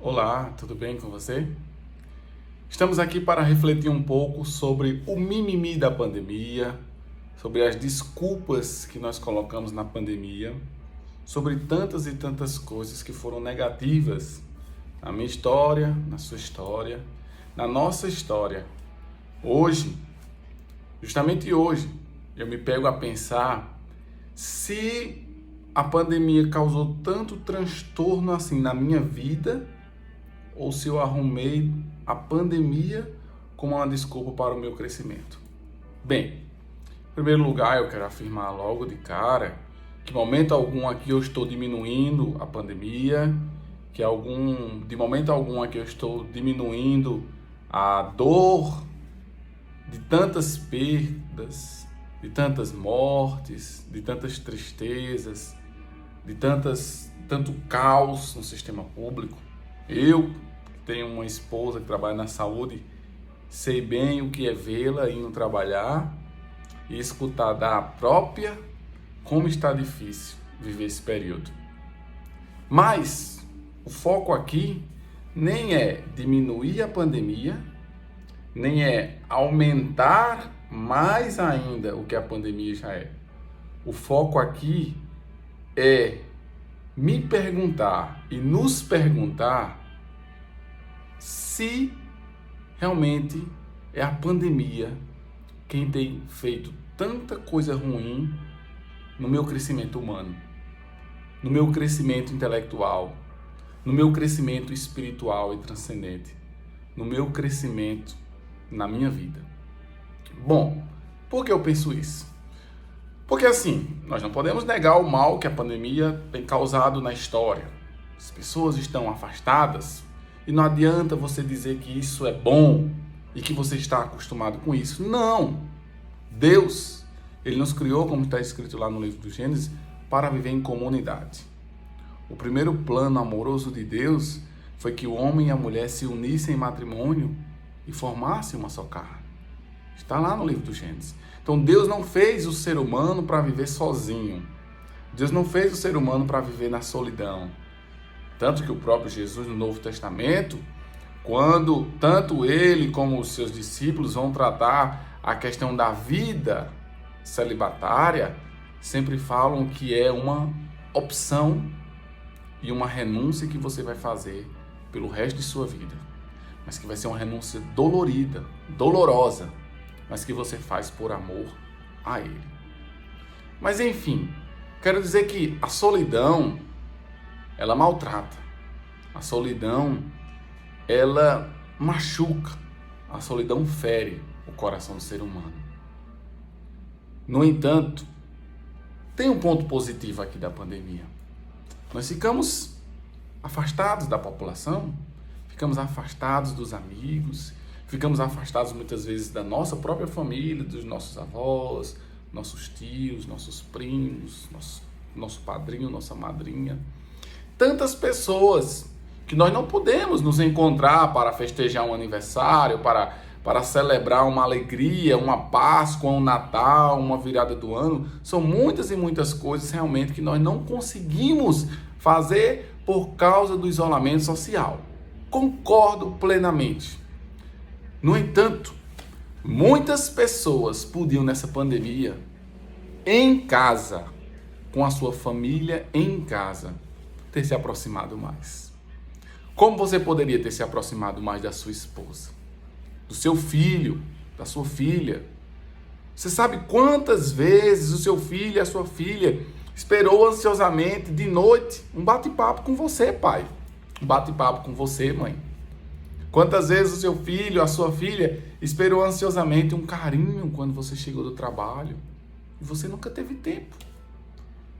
Olá, tudo bem com você? Estamos aqui para refletir um pouco sobre o mimimi da pandemia, sobre as desculpas que nós colocamos na pandemia, sobre tantas e tantas coisas que foram negativas na minha história, na sua história, na nossa história. Hoje, justamente hoje, eu me pego a pensar se a pandemia causou tanto transtorno assim na minha vida, ou se eu arrumei a pandemia como uma desculpa para o meu crescimento. Bem, em primeiro lugar, eu quero afirmar logo de cara que de momento algum aqui eu estou diminuindo a pandemia, de momento algum aqui eu estou diminuindo a dor de tantas perdas, de tantas mortes, de tantas tristezas, de tanto caos no sistema público. Eu tenho uma esposa que trabalha na saúde, sei bem o que é vê-la indo trabalhar e escutar da própria como está difícil viver esse período. Mas o foco aqui nem é diminuir a pandemia, nem é aumentar mais ainda o que a pandemia já é. O foco aqui é me perguntar e nos perguntar se realmente é a pandemia quem tem feito tanta coisa ruim no meu crescimento humano, no meu crescimento intelectual, no meu crescimento espiritual e transcendente, no meu crescimento na minha vida. Bom, por que eu penso isso? Porque assim, nós não podemos negar o mal que a pandemia tem causado na história. As pessoas estão afastadas e não adianta você dizer que isso é bom e que você está acostumado com isso. Não! Deus, Ele nos criou, como está escrito lá no livro do Gênesis, para viver em comunidade. O primeiro plano amoroso de Deus foi que o homem e a mulher se unissem em matrimônio e formassem uma só carne. Está lá no livro do Gênesis. Então Deus não fez o ser humano para viver sozinho. Deus não fez o ser humano para viver na solidão. Tanto que o próprio Jesus no Novo Testamento, quando tanto ele como os seus discípulos vão tratar a questão da vida celibatária, sempre falam que é uma opção e uma renúncia que você vai fazer pelo resto de sua vida. Mas que vai ser uma renúncia dolorida, dolorosa, mas que você faz por amor a Ele. Mas enfim, quero dizer que a solidão, ela maltrata. A solidão, ela machuca. A solidão fere o coração do ser humano. No entanto, tem um ponto positivo aqui da pandemia. Nós ficamos afastados da população, ficamos afastados dos amigos, ficamos afastados muitas vezes da nossa própria família, dos nossos avós, nossos tios, nossos primos, nosso padrinho, nossa madrinha. Tantas pessoas que nós não podemos nos encontrar para festejar um aniversário, para celebrar uma alegria, uma Páscoa, um Natal, uma virada do ano. São muitas e muitas coisas realmente que nós não conseguimos fazer por causa do isolamento social. Concordo plenamente. No entanto, muitas pessoas podiam nessa pandemia, em casa, com a sua família em casa, ter se aproximado mais. Como você poderia ter se aproximado mais da sua esposa, do seu filho, da sua filha? Você sabe quantas vezes o seu filho e a sua filha esperou ansiosamente de noite um bate-papo com você, pai? Um bate-papo com você, mãe? Quantas vezes o seu filho, a sua filha, esperou ansiosamente um carinho quando você chegou do trabalho e você nunca teve tempo?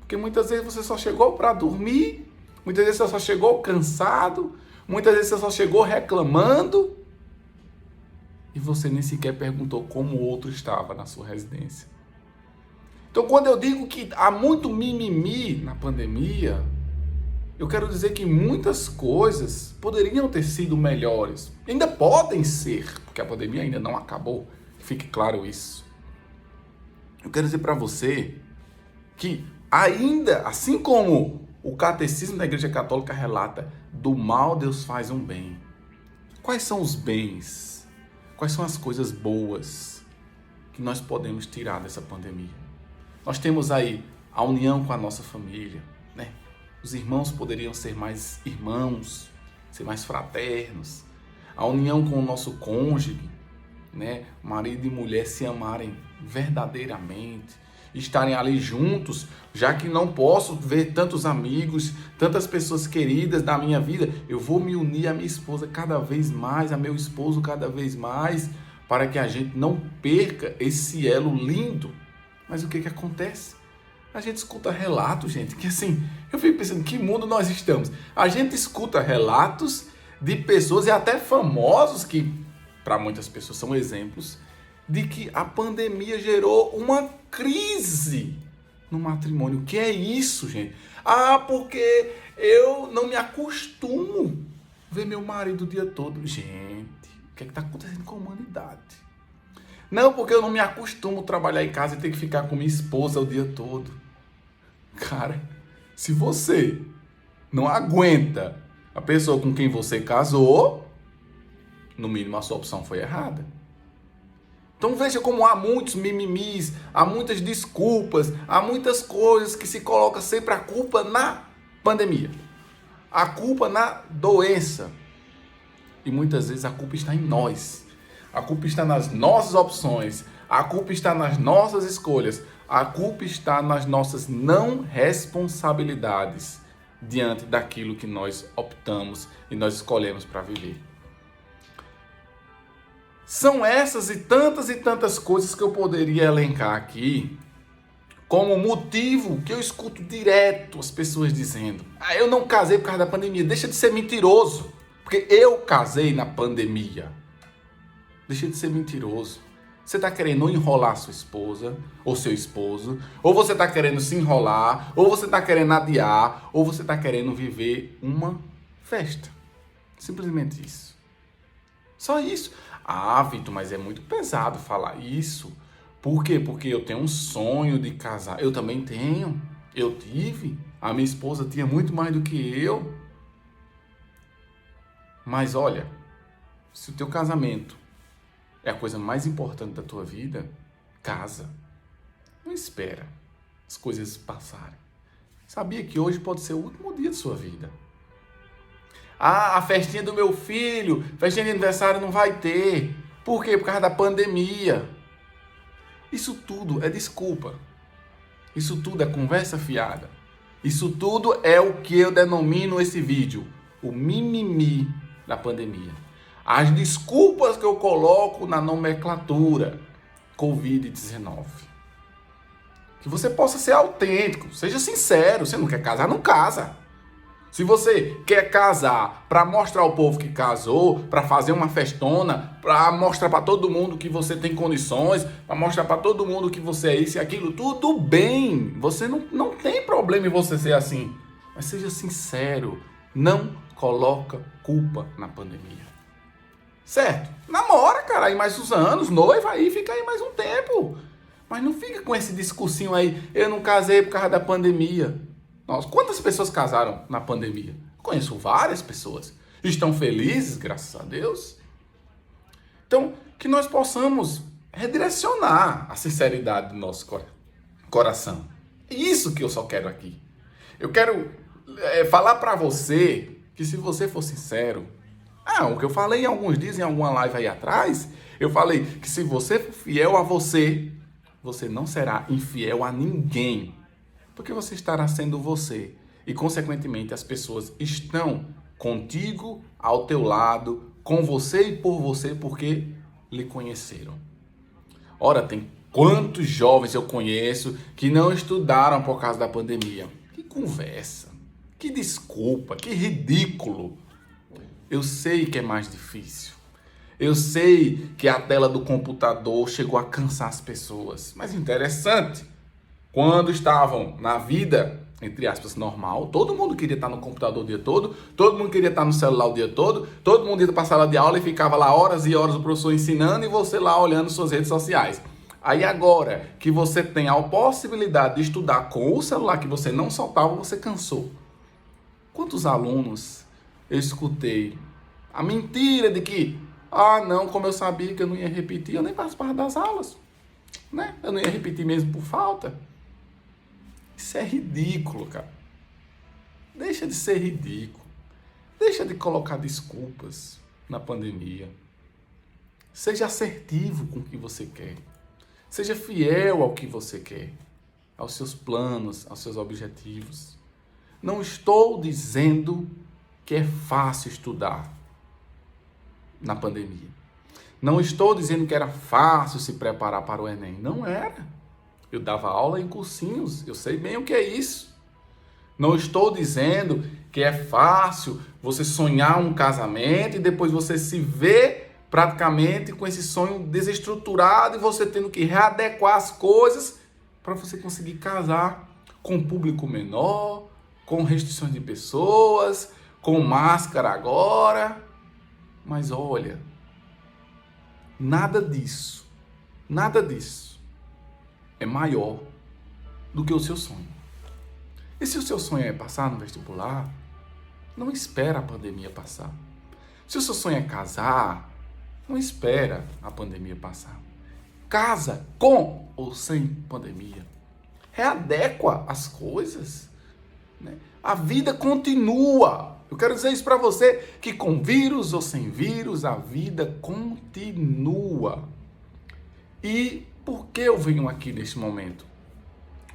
Porque muitas vezes você só chegou para dormir, muitas vezes você só chegou cansado, muitas vezes você só chegou reclamando e você nem sequer perguntou como o outro estava na sua residência. Então, quando eu digo que há muito mimimi na pandemia, eu quero dizer que muitas coisas poderiam ter sido melhores. Ainda podem ser, porque a pandemia ainda não acabou. Fique claro isso. Eu quero dizer para você que ainda, assim como O Catecismo da Igreja Católica relata: do mal Deus faz um bem. Quais são os bens? Quais são as coisas boas que nós podemos tirar dessa pandemia? Nós temos aí a união com a nossa família, né? Os irmãos poderiam ser mais irmãos, ser mais fraternos. A união com o nosso cônjuge, né? Marido e mulher se amarem verdadeiramente, estarem ali juntos, já que não posso ver tantos amigos, tantas pessoas queridas da minha vida, eu vou me unir à minha esposa cada vez mais, a meu esposo cada vez mais, para que a gente não perca esse elo lindo. Mas o que acontece? A gente escuta relatos, gente, que assim, eu fico pensando, que mundo nós estamos? A gente escuta relatos de pessoas e até famosos que, para muitas pessoas, são exemplos de que a pandemia gerou uma crise no matrimônio. O que é isso, gente? Ah, porque eu não me acostumo ver meu marido o dia todo. Gente, o que está acontecendo com a humanidade? Não, porque eu não me acostumo a trabalhar em casa e ter que ficar com minha esposa o dia todo. Cara, se você não aguenta a pessoa com quem você casou, no mínimo a sua opção foi errada. Então veja como há muitos mimimis, há muitas desculpas, há muitas coisas que se coloca sempre a culpa na pandemia. A culpa na doença. E muitas vezes a culpa está em nós. A culpa está nas nossas opções. A culpa está nas nossas escolhas. A culpa está nas nossas não responsabilidades diante daquilo que nós optamos e nós escolhemos para viver. São essas e tantas coisas que eu poderia elencar aqui como motivo que eu escuto direto as pessoas dizendo: ah, eu não casei por causa da pandemia. Deixa de ser mentiroso, porque eu casei na pandemia. Deixa de ser mentiroso. Você está querendo enrolar sua esposa ou seu esposo, ou você está querendo se enrolar, ou você está querendo adiar, ou você está querendo viver uma festa. Simplesmente isso. Só isso. Ah, Vitor, mas é muito pesado falar isso. Por quê? Porque eu tenho um sonho de casar. Eu também tenho. Eu tive. A minha esposa tinha muito mais do que eu. Mas olha, se o teu casamento é a coisa mais importante da tua vida, casa. Não espera as coisas passarem. Sabia que hoje pode ser o último dia de sua vida. Ah, a festinha do meu filho, festinha de aniversário não vai ter. Por quê? Por causa da pandemia. Isso tudo é desculpa. Isso tudo é conversa fiada. Isso tudo é o que eu denomino esse vídeo, o mimimi da pandemia. As desculpas que eu coloco na nomenclatura Covid-19. Que você possa ser autêntico, seja sincero. Você não quer casar, não casa. Se você quer casar para mostrar ao povo que casou, para fazer uma festona, para mostrar para todo mundo que você tem condições, para mostrar para todo mundo que você é isso e aquilo, tudo bem. Você não tem problema em você ser assim. Mas seja sincero, não coloca culpa na pandemia. Certo? Namora, cara, aí mais uns anos, noiva aí, fica aí mais um tempo. Mas não fica com esse discursinho aí, eu não casei por causa da pandemia. Nossa, quantas pessoas casaram na pandemia? Conheço várias pessoas. Estão felizes, graças a Deus. Então, que nós possamos redirecionar a sinceridade do nosso coração. É isso que eu só quero aqui. Eu quero falar para você que se você for sincero, o que eu falei em alguns dias, em alguma live aí atrás, eu falei que se você for fiel a você, você não será infiel a ninguém. Porque você estará sendo você. E, consequentemente, as pessoas estão contigo, ao teu lado, com você e por você, porque lhe conheceram. Ora, tem quantos jovens eu conheço que não estudaram por causa da pandemia? Que conversa, que desculpa, que ridículo. Eu sei que é mais difícil. Eu sei que a tela do computador chegou a cansar as pessoas. Mas interessante. Quando estavam na vida, entre aspas, normal, todo mundo queria estar no computador o dia todo, todo mundo queria estar no celular o dia todo mundo ia para a sala de aula e ficava lá horas e horas o professor ensinando e você lá olhando suas redes sociais. Aí agora que você tem a possibilidade de estudar com o celular que você não soltava, você cansou. Quantos alunos eu escutei a mentira de que, não, como eu sabia que eu não ia repetir, eu nem participava das aulas, né? Eu não ia repetir mesmo por falta. Isso é ridículo, cara. Deixa de ser ridículo. Deixa de colocar desculpas na pandemia. Seja assertivo com o que você quer. Seja fiel ao que você quer, aos seus planos, aos seus objetivos. Não estou dizendo que é fácil estudar na pandemia. Não estou dizendo que era fácil se preparar para o Enem. Não era. Eu dava aula em cursinhos. Eu sei bem o que é isso. Não estou dizendo que é fácil você sonhar um casamento e depois você se vê praticamente com esse sonho desestruturado e você tendo que readequar as coisas para você conseguir casar com um público menor, com restrições de pessoas, com máscara agora. Mas olha, nada disso é maior do que o seu sonho. E se o seu sonho é passar no vestibular, não espera a pandemia passar. Se o seu sonho é casar, não espera a pandemia passar. Casa com ou sem pandemia. Readequa as coisas, né? A vida continua. Eu quero dizer isso para você, que com vírus ou sem vírus, a vida continua. E por que eu venho aqui neste momento?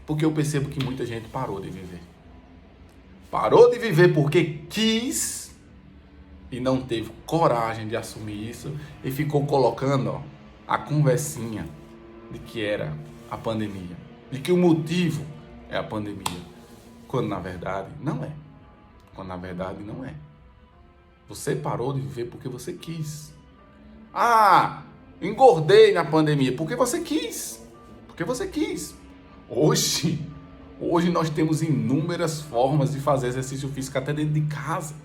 Porque eu percebo que muita gente parou de viver. Parou de viver porque quis e não teve coragem de assumir isso e ficou colocando a conversinha de que era a pandemia, de que o motivo é a pandemia, quando na verdade não é. Quando na verdade não é. Você parou de viver porque você quis. Engordei na pandemia porque você quis. Porque você quis. Hoje nós temos inúmeras formas de fazer exercício físico até dentro de casa.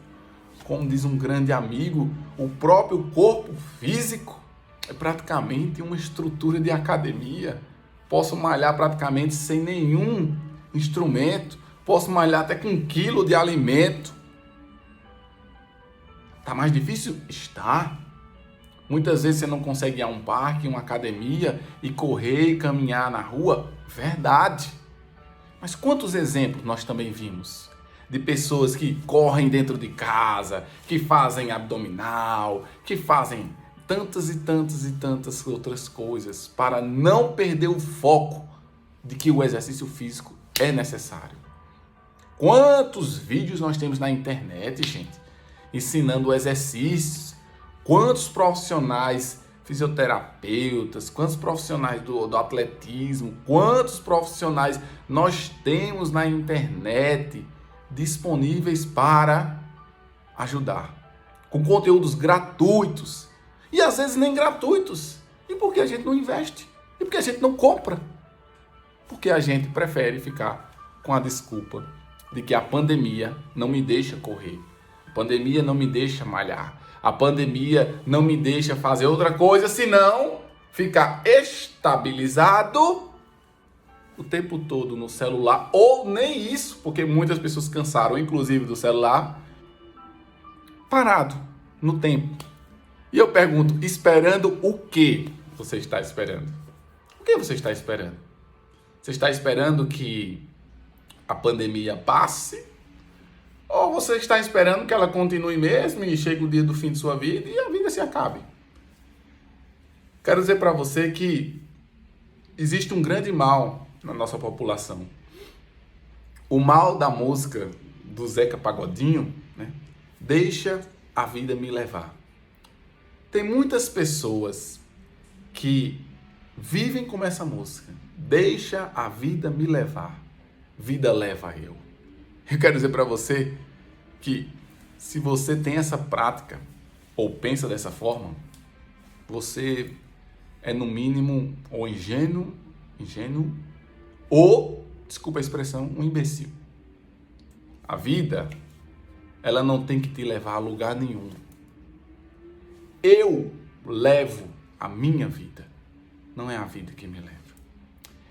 Como diz um grande amigo, o próprio corpo físico é praticamente uma estrutura de academia. Posso malhar praticamente sem nenhum instrumento. Posso malhar até com 1 quilo de alimento. Tá mais difícil? Está. Muitas vezes você não consegue ir a um parque, uma academia e correr e caminhar na rua. Verdade. Mas quantos exemplos nós também vimos de pessoas que correm dentro de casa, que fazem abdominal, que fazem tantas e tantas e tantas outras coisas para não perder o foco de que o exercício físico é necessário. Quantos vídeos nós temos na internet, gente, ensinando exercícios? Quantos profissionais fisioterapeutas, quantos profissionais do atletismo, quantos profissionais nós temos na internet disponíveis para ajudar, com conteúdos gratuitos e às vezes nem gratuitos. E por que a gente não investe? E por que a gente não compra? Porque a gente prefere ficar com a desculpa de que a pandemia não me deixa correr, a pandemia não me deixa malhar, a pandemia não me deixa fazer outra coisa senão ficar estabilizado o tempo todo no celular, ou nem isso, porque muitas pessoas cansaram, inclusive do celular, parado no tempo. E eu pergunto, esperando o que você está esperando? O que você está esperando? Você está esperando que a pandemia passe? Ou você está esperando que ela continue mesmo e chegue o dia do fim de sua vida e a vida se acabe? Quero dizer para você que existe um grande mal na nossa população. O mal da música do Zeca Pagodinho, né? Deixa a vida me levar. Tem muitas pessoas que vivem como essa música. Deixa a vida me levar. Vida leva eu. Eu quero dizer para você que se você tem essa prática ou pensa dessa forma, você é no mínimo ou ingênuo ou, desculpa a expressão, um imbecil. A vida, ela não tem que te levar a lugar nenhum. Eu levo a minha vida, não é a vida que me leva.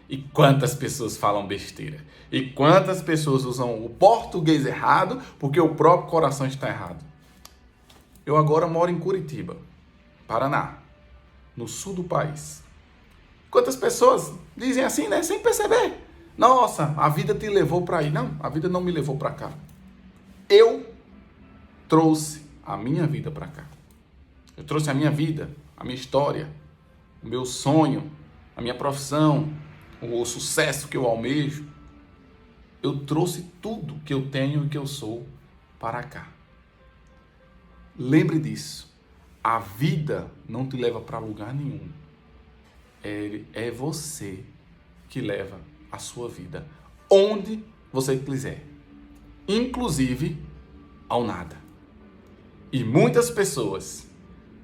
E quantas pessoas falam besteira? E quantas pessoas usam o português errado porque o próprio coração está errado? Eu agora moro em Curitiba, Paraná, no sul do país. Quantas pessoas dizem assim, né, sem perceber? Nossa, a vida te levou para aí. Não, a vida não me levou para cá. Eu trouxe a minha vida para cá. Eu trouxe a minha vida, a minha história, o meu sonho, a minha profissão, o sucesso que eu almejo. Eu trouxe tudo que eu tenho e que eu sou para cá. Lembre disso. A vida não te leva para lugar nenhum. É você que leva a sua vida onde você quiser. Inclusive ao nada. E muitas pessoas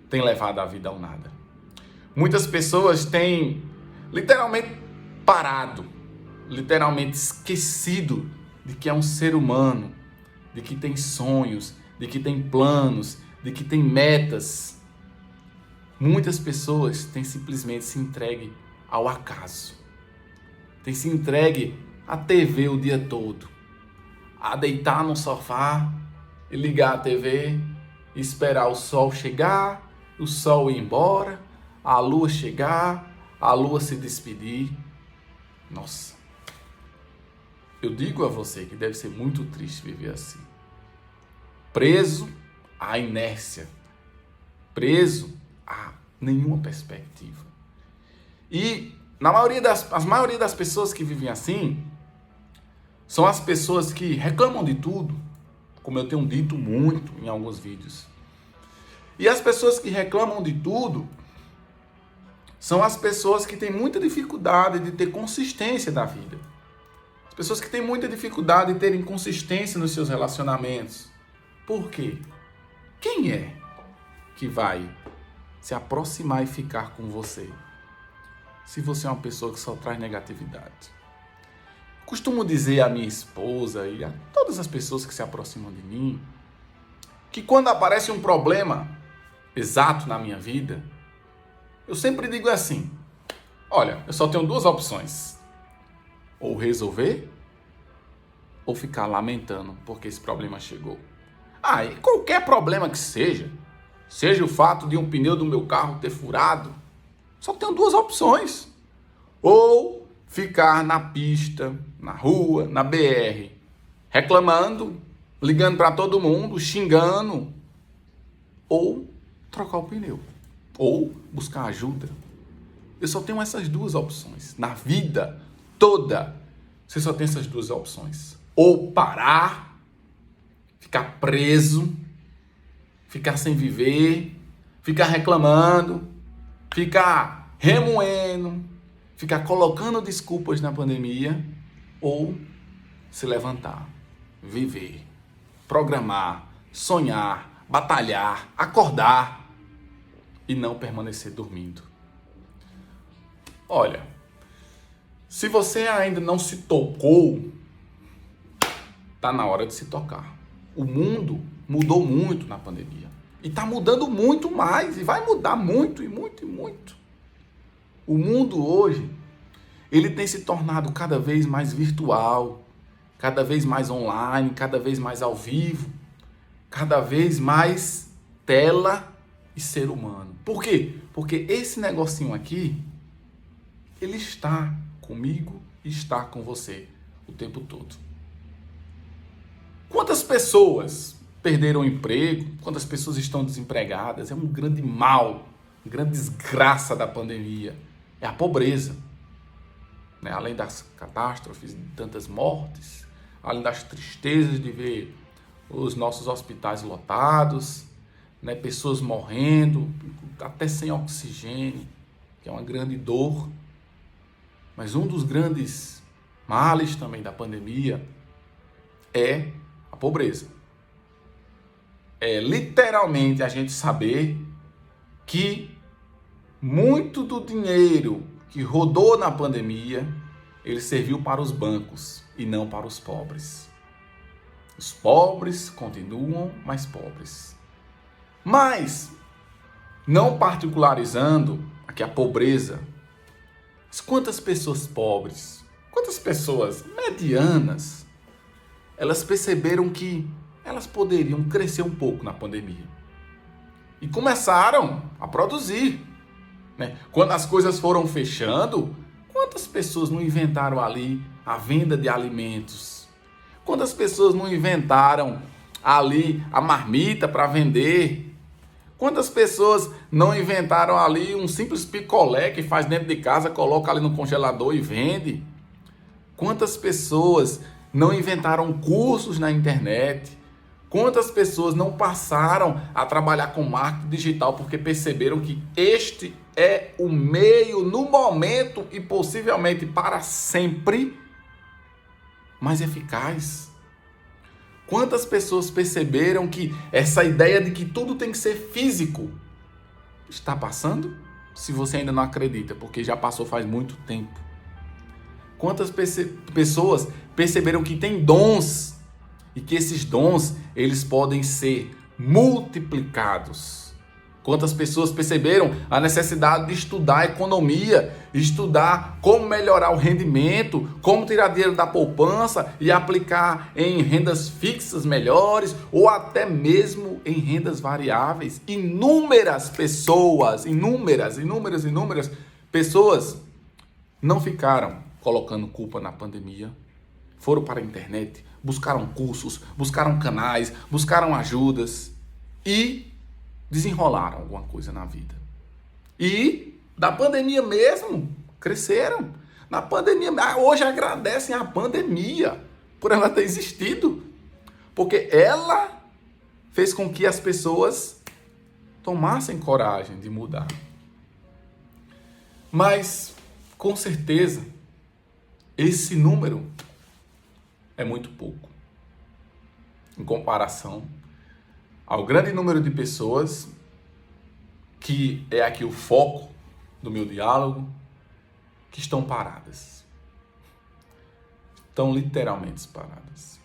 têm levado a vida ao nada. Muitas pessoas têm literalmente parado, literalmente esquecido de que é um ser humano, de que tem sonhos, de que tem planos, de que tem metas. Muitas pessoas têm simplesmente se entregue ao acaso. Têm se entregue à TV o dia todo. A deitar no sofá e ligar a TV, e esperar o sol chegar, o sol ir embora, a lua chegar, a lua se despedir. Nossa, eu digo a você que deve ser muito triste viver assim. Preso à inércia, preso a nenhuma perspectiva. E a maioria das pessoas que vivem assim são as pessoas que reclamam de tudo, como eu tenho dito muito em alguns vídeos. E as pessoas que reclamam de tudo são as pessoas que têm muita dificuldade de ter consistência da vida. As pessoas que têm muita dificuldade de terem consistência nos seus relacionamentos. Por quê? Quem é que vai se aproximar e ficar com você se você é uma pessoa que só traz negatividade? Costumo dizer à minha esposa e a todas as pessoas que se aproximam de mim que quando aparece um problema exato na minha vida, eu sempre digo assim: olha, eu só tenho duas opções. Ou resolver, ou ficar lamentando porque esse problema chegou. E qualquer problema que seja o fato de um pneu do meu carro ter furado, só tenho duas opções. Ou ficar na pista, na rua, na BR, reclamando, ligando para todo mundo, xingando, ou trocar o pneu, ou buscar ajuda. Eu só tenho essas duas opções. Na vida toda, você só tem essas duas opções. Ou parar, ficar preso, ficar sem viver, ficar reclamando, ficar remoendo, ficar colocando desculpas na pandemia, ou se levantar, viver, programar, sonhar, batalhar, acordar e não permanecer dormindo. Olha, se você ainda não se tocou, tá na hora de se tocar. O mundo mudou muito na pandemia e tá mudando muito mais e vai mudar muito e muito e muito. O mundo hoje, ele tem se tornado cada vez mais virtual, cada vez mais online, cada vez mais ao vivo, cada vez mais tela e ser humano. Por quê? Porque esse negocinho aqui, ele está comigo e está com você o tempo todo. Quantas pessoas perderam o emprego? Quantas pessoas estão desempregadas? É um grande mal, uma grande desgraça da pandemia. É a pobreza. Né? Além das catástrofes, de tantas mortes, além das tristezas de ver os nossos hospitais lotados, né? Pessoas morrendo, até sem oxigênio, que é uma grande dor. Mas um dos grandes males também da pandemia é a pobreza. É literalmente a gente saber que muito do dinheiro que rodou na pandemia, ele serviu para os bancos e não para os pobres. Os pobres continuam mais pobres. Mas, não particularizando aqui a pobreza, Mas quantas pessoas pobres, quantas pessoas medianas, elas perceberam que elas poderiam crescer um pouco na pandemia. E começaram a produzir, né? Quando as coisas foram fechando, quantas pessoas não inventaram ali a venda de alimentos? Quantas pessoas não inventaram ali a marmita para vender? Quantas pessoas não inventaram ali um simples picolé que faz dentro de casa, coloca ali no congelador e vende? Quantas pessoas não inventaram cursos na internet? Quantas pessoas não passaram a trabalhar com marketing digital porque perceberam que este é o meio, no momento e possivelmente para sempre, mais eficaz? Quantas pessoas perceberam que essa ideia de que tudo tem que ser físico está passando? Se você ainda não acredita, porque já passou faz muito tempo. Quantas pessoas perceberam que tem dons e que esses dons eles podem ser multiplicados? Quantas pessoas perceberam a necessidade de estudar economia, estudar como melhorar o rendimento, como tirar dinheiro da poupança e aplicar em rendas fixas melhores ou até mesmo em rendas variáveis? Inúmeras pessoas, inúmeras pessoas não ficaram colocando culpa na pandemia, foram para a internet, buscaram cursos, buscaram canais, buscaram ajudas e desenrolaram alguma coisa na vida. E da pandemia mesmo, cresceram. Na pandemia, hoje agradecem a pandemia por ela ter existido. Porque ela fez com que as pessoas tomassem coragem de mudar. Mas, com certeza, esse número é muito pouco em comparação ao grande número de pessoas, que é aqui o foco do meu diálogo, que estão paradas. Estão literalmente paradas.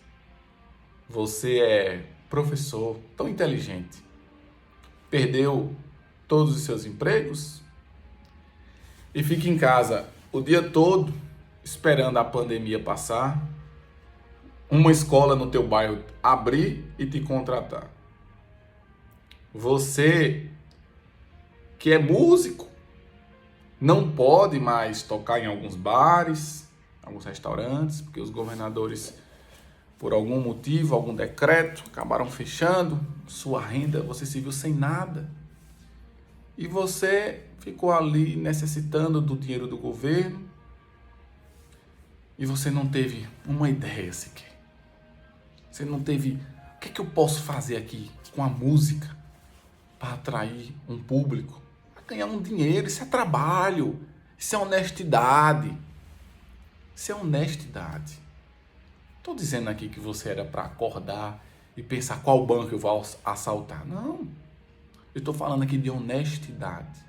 Você é professor, tão inteligente, perdeu todos os seus empregos e fica em casa o dia todo esperando a pandemia passar, uma escola no teu bairro abrir e te contratar. Você que é músico não pode mais tocar em alguns bares, alguns restaurantes, porque os governadores, por algum motivo, algum decreto, acabaram fechando sua renda, você se viu sem nada. E você ficou ali necessitando do dinheiro do governo e você não teve uma ideia sequer. Você não teve, o que eu posso fazer aqui com a música para atrair um público, para ganhar um dinheiro? Isso é trabalho, isso é honestidade. Isso é honestidade. Estou dizendo aqui que você era para acordar e pensar qual banco eu vou assaltar. Não. Eu estou falando aqui de honestidade.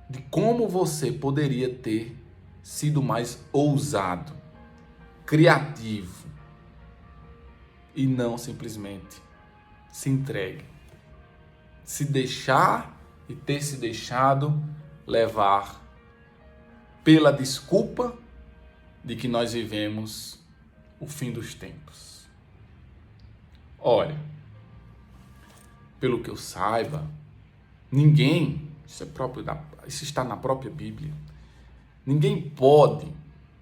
De como você poderia ter sido mais ousado, criativo e não simplesmente se entregue. Se deixar e ter se deixado levar pela desculpa de que nós vivemos o fim dos tempos. Olha, pelo que eu saiba, ninguém, isso está na própria Bíblia, ninguém pode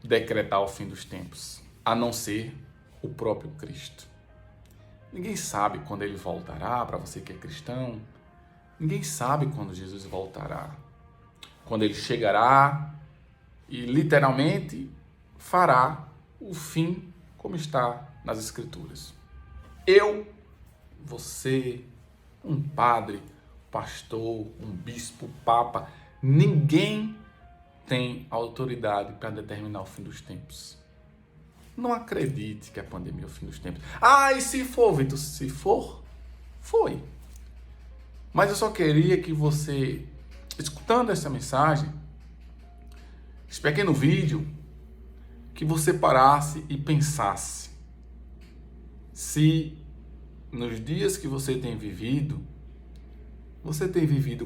decretar o fim dos tempos, a não ser o próprio Cristo. Ninguém sabe quando ele voltará, para você que é cristão. Ninguém sabe quando Jesus voltará. Quando ele chegará e literalmente fará o fim como está nas Escrituras. Eu, você, um padre, pastor, um bispo, papa, ninguém tem autoridade para determinar o fim dos tempos. Não acredite que a pandemia é o fim dos tempos. Ah, e se for, Vitor? Se for, foi. Mas eu só queria que você, escutando essa mensagem, esse pequeno vídeo, que você parasse e pensasse se nos dias que você tem vivido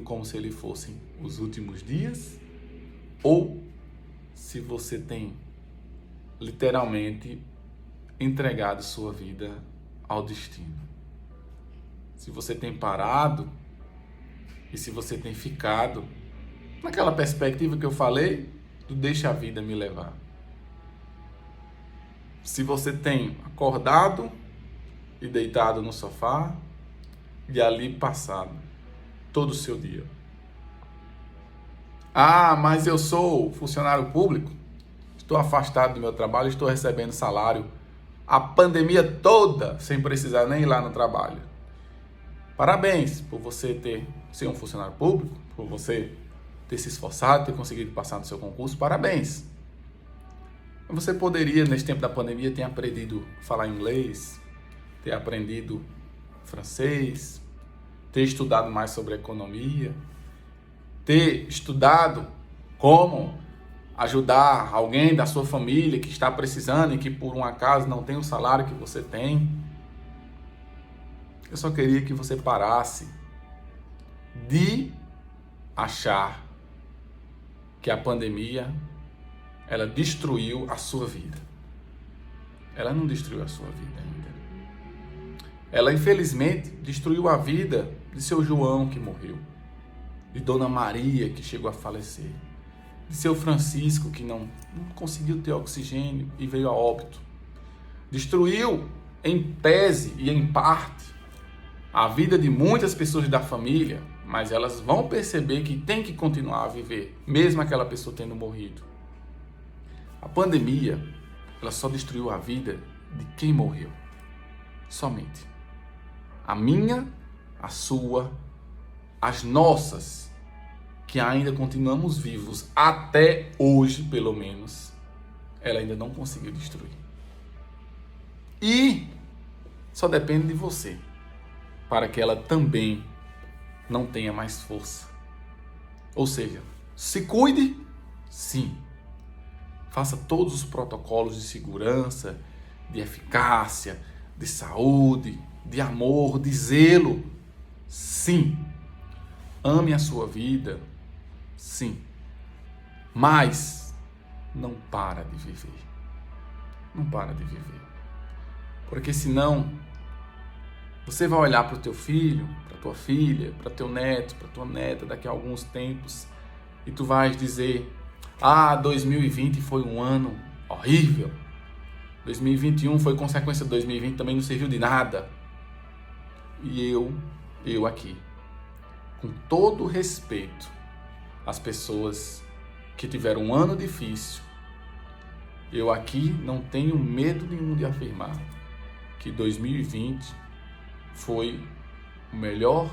como se eles fossem os últimos dias ou se você tem literalmente entregado sua vida ao destino. Se você tem parado e se você tem ficado naquela perspectiva que eu falei, do deixa a vida me levar. Se você tem acordado e deitado no sofá e ali passado todo o seu dia. Ah, mas eu sou funcionário público, estou afastado do meu trabalho, estou recebendo salário a pandemia toda sem precisar nem ir lá no trabalho. Parabéns por você ser um funcionário público, por você ter se esforçado, ter conseguido passar no seu concurso, parabéns. Você poderia, nesse tempo da pandemia, ter aprendido a falar inglês, ter aprendido francês, ter estudado mais sobre economia, ter estudado como ajudar alguém da sua família que está precisando e que por um acaso não tem o salário que você tem. Eu só queria que você parasse de achar que a pandemia ela destruiu a sua vida. Ela não destruiu a sua vida ainda. Ela, infelizmente, destruiu a vida de seu João, que morreu. De Dona Maria, que chegou a falecer. De seu Francisco, que não conseguiu ter oxigênio e veio a óbito. Destruiu, em tese e em parte, a vida de muitas pessoas da família, mas elas vão perceber que tem que continuar a viver, mesmo aquela pessoa tendo morrido. A pandemia, ela só destruiu a vida de quem morreu. Somente. A minha, a sua, as nossas, que ainda continuamos vivos até hoje, pelo menos, ela ainda não conseguiu destruir. E só depende de você, para que ela também não tenha mais força. Ou seja, se cuide, sim. Faça todos os protocolos de segurança, de eficácia, de saúde, de amor, de zelo. Sim. Ame a sua vida. Sim. Mas não para de viver. Não para de viver. Porque senão você vai olhar para o teu filho, para tua filha, para teu neto, para tua neta daqui a alguns tempos e tu vais dizer: ah, 2020 foi um ano horrível. 2021 foi consequência de 2020, também não serviu de nada. E eu aqui, com todo respeito às pessoas que tiveram um ano difícil, eu aqui não tenho medo nenhum de afirmar que 2020 foi o melhor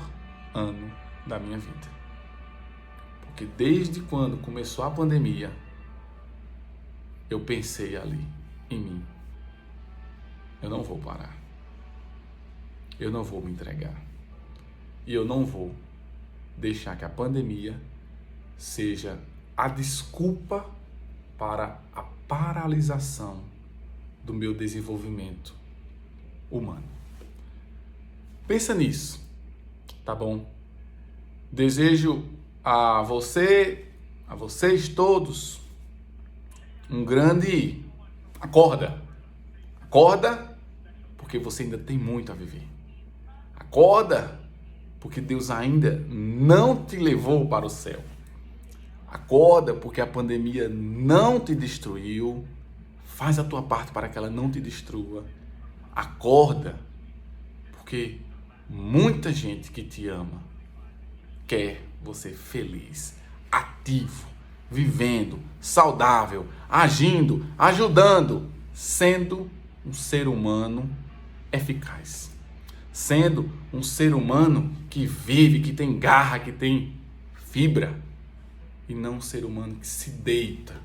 ano da minha vida. Porque desde quando começou a pandemia, eu pensei ali em mim. Eu não vou parar. Eu não vou me entregar. E eu não vou deixar que a pandemia seja a desculpa para a paralisação do meu desenvolvimento humano. Pensa nisso, tá bom? Desejo a vocês todos, um grande acorda, porque você ainda tem muito a viver. Acorda, porque Deus ainda não te levou para o céu. Acorda, porque a pandemia não te destruiu. Faz a tua parte para que ela não te destrua. Acorda, porque muita gente que te ama quer você feliz, ativo, vivendo, saudável, agindo, ajudando, sendo um ser humano eficaz, sendo um ser humano que vive, que tem garra, que tem fibra, e não um ser humano que se deita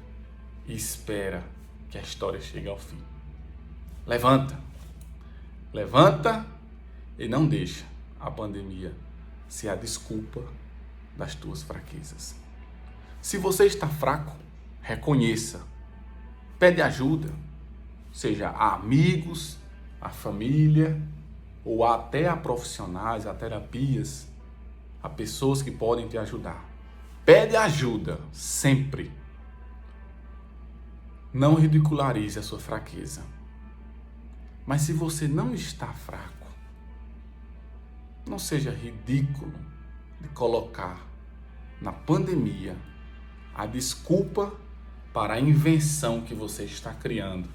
e espera que a história chegue ao fim. Levanta e não deixa a pandemia ser a desculpa das tuas fraquezas. Se você está fraco, reconheça, pede ajuda, seja a amigos, a família, ou até a profissionais, a terapias, a pessoas que podem te ajudar. Pede ajuda sempre, Não ridicularize a sua fraqueza. Mas se você não está fraco, não seja ridículo de colocar na pandemia a desculpa para a invenção que você está criando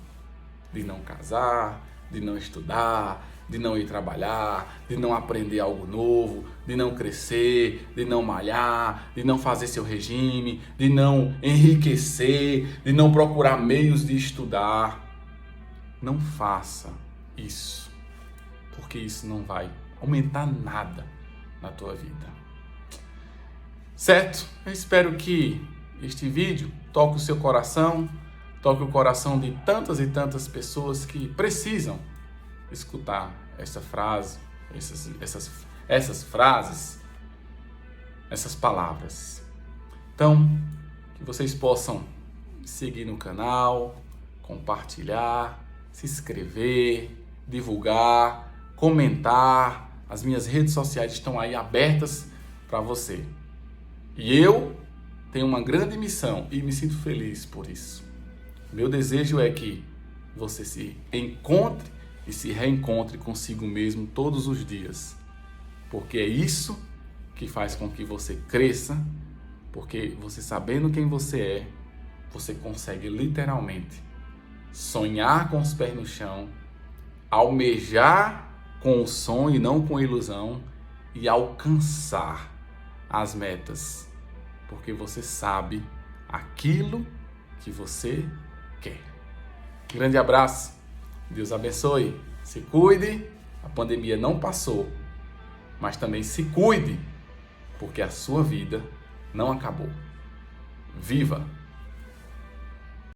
de não casar, de não estudar, de não ir trabalhar, de não aprender algo novo, de não crescer, de não malhar, de não fazer seu regime, de não enriquecer, de não procurar meios de estudar. Não faça isso, porque isso não vai aumentar nada na tua vida. Certo? Eu espero que este vídeo toque o seu coração, toque o coração de tantas e tantas pessoas que precisam escutar essa frase, essas frases, essas palavras. Então, que vocês possam seguir no canal, compartilhar, se inscrever, divulgar, comentar. As minhas redes sociais estão aí abertas para você. E eu tenho uma grande missão e me sinto feliz por isso. Meu desejo é que você se encontre e se reencontre consigo mesmo todos os dias. Porque é isso que faz com que você cresça, porque você sabendo quem você é, você consegue literalmente sonhar com os pés no chão, almejar com o sonho e não com a ilusão e alcançar as metas, porque você sabe aquilo que você quer. Grande abraço, Deus abençoe, se cuide, a pandemia não passou, mas também se cuide, porque a sua vida não acabou. Viva!